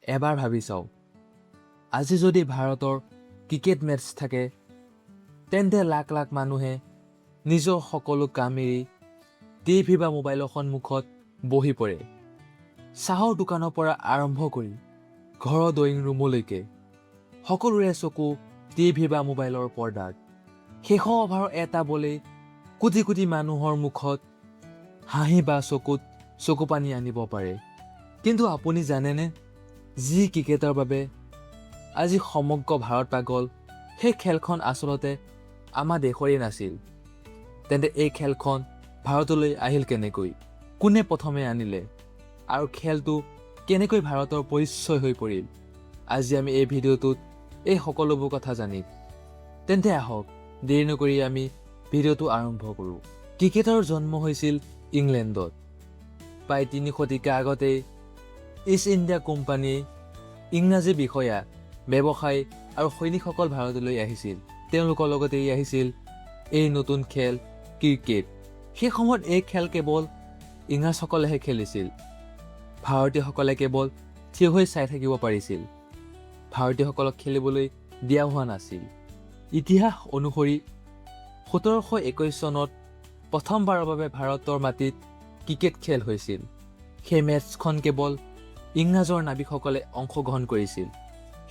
এবাৰ ভাবি চাওক, আজি যদি ভাৰতৰ ক্ৰিকেট মেটচ থাকে তেন্তে লাখ লাখ মানুহে নিজৰ সকলো কাম এৰি টিভি বা মোবাইলৰ সন্মুখত বহি পৰে। চাহৰ দোকানৰ পৰা আৰম্ভ কৰি ঘৰৰ ড্ৰয়িং ৰুমলৈকে সকলোৰে চকু টিভি বা মোবাইলৰ পৰ্দাত। শেষৰ অভাৰৰ এটা বলেই কোটি কোটি মানুহৰ মুখত হাঁহি বা চকুত চকুপানী আনিব পাৰে। কিন্তু আপুনি জানেনে, যি ক্ৰিকেটৰ বাবে আজি সমগ্ৰ ভাৰত পাগল, সেই খেলখন আচলতে আমাৰ দেশৰেই নাছিল। তেন্তে এই খেলখন ভাৰতলৈ আহিল কেনেকৈ, কোনে প্ৰথমে আনিলে আৰু খেলটো কেনেকৈ ভাৰতৰ পৰিচয় হৈ পৰিল, আজি আমি এই ভিডিঅ'টোত এই সকলোবোৰ কথা জানিম। তেন্তে আহক দেৰি নকৰি আমি ভিডিঅ'টো আৰম্ভ কৰোঁ। ক্ৰিকেটৰ জন্ম হৈছিল ইংলেণ্ডত। প্ৰায় 3 শতিকা আগতেই ইষ্ট ইণ্ডিয়া কোম্পানীয়ে ইংৰাজী বিষয়া, ব্যৱসায়ী আৰু সৈনিকসকল ভাৰতলৈ আহিছিল। তেওঁলোকৰ লগতে আহিছিল এই নতুন খেল ক্ৰিকেট। সেই সময়ত এই খেল কেৱল ইংৰাজসকলেহে খেলিছিল। ভাৰতীয়সকলে কেৱল থিয় হৈ চাই থাকিব পাৰিছিল। ভাৰতীয়সকলক খেলিবলৈ দিয়া হোৱা নাছিল। ইতিহাস অনুসৰি 1721 চনত প্ৰথমবাৰৰ বাবে ভাৰতৰ মাটিত ক্ৰিকেট খেল হৈছিল। সেই মেটচখন কেৱল ইংৰাজৰ নাবিকসকলে অংশগ্ৰহণ কৰিছিল।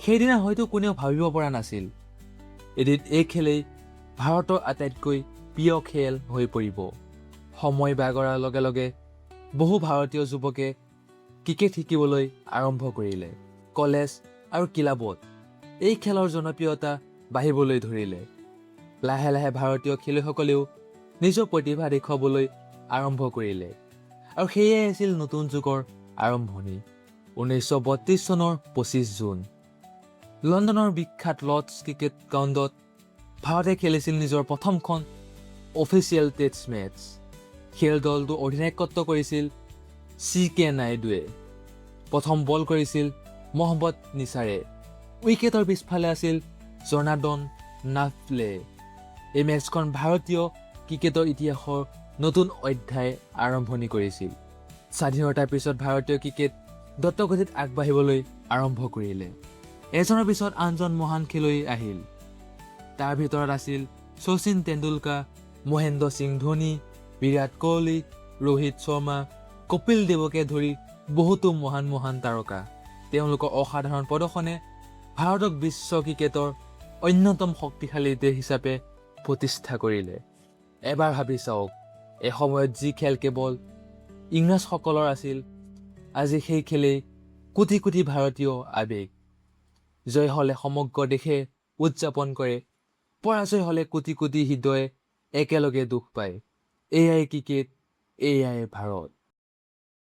সেইদিনা হয়তো কোনেও ভাবিব পৰা নাছিল এদিন এই খেলেই ভাৰতৰ আটাইতকৈ প্ৰিয় খেল হৈ পৰিব। সময় বাগৰাৰ লগে লগে বহু ভাৰতীয় যুৱকে ক্ৰিকেট শিকিবলৈ আৰম্ভ কৰিলে। কলেজ আৰু ক্লাবত এই খেলৰ জনপ্ৰিয়তা বাঢ়িবলৈ ধৰিলে। লাহে লাহে ভাৰতীয় খেলুৱৈসকলেও নিজৰ প্ৰতিভা দেখুৱাবলৈ আৰম্ভ কৰিলে। আৰু সেয়াই আছিল নতুন যুগৰ আৰম্ভণি। 1932 চনৰ 25 জুন লণ্ডনৰ বিখ্যাত লৰ্ডছ ক্ৰিকেট গ্ৰাউণ্ডত ভাৰতে খেলিছিল নিজৰ প্ৰথমখন অফিচিয়েল টেষ্ট মেটচ। খেল দলটো অধিনায়কত্ব কৰিছিল CK নাইডুৱে। প্ৰথম বল কৰিছিল মহম্মদ নিছাৰে। উইকেটৰ পিছফালে আছিল জনাৰ্দন নাফলে। এই মেচখন ভাৰতীয় ক্ৰিকেটৰ ইতিহাসৰ নতুন অধ্যায় আৰম্ভণি কৰিছিল। স্বাধীনতাৰ পিছত ভাৰতীয় ক্ৰিকেট দ্ৰুতগতিত আগবাঢ়িবলৈ আৰম্ভ কৰিলে। এজনৰ পিছত আনজন মহান খেলুৱৈ আহিল। তাৰ ভিতৰত আছিল শচীন তেণ্ডুলকাৰ, মহেন্দ্ৰ সিং ধোনী, বিৰাট কোহলি, ৰোহিত শৰ্মা, কপিল দেৱকে ধৰি বহুতো মহান তাৰকা। তেওঁলোকৰ অসাধাৰণ প্ৰদৰ্শনে ভাৰতক বিশ্ব ক্ৰিকেটৰ অন্যতম শক্তিশালী দেশ হিচাপে প্ৰতিষ্ঠা কৰিলে। এবাৰ ভাবি চাওক, এসময়ত যি খেল কেৱল ইংৰাজসকলৰ আছিল, আজি সেই খেলেই কোটি কোটি ভাৰতীয় আৱেগ। জয় হলে সমগ্ৰ দেশে উদযাপন কৰে, পৰাজয় হলে কোটি কোটি হৃদয়ে একেলগে দুখ পায়। এয়াই ক্ৰিকেট, এয়াই ভাৰত।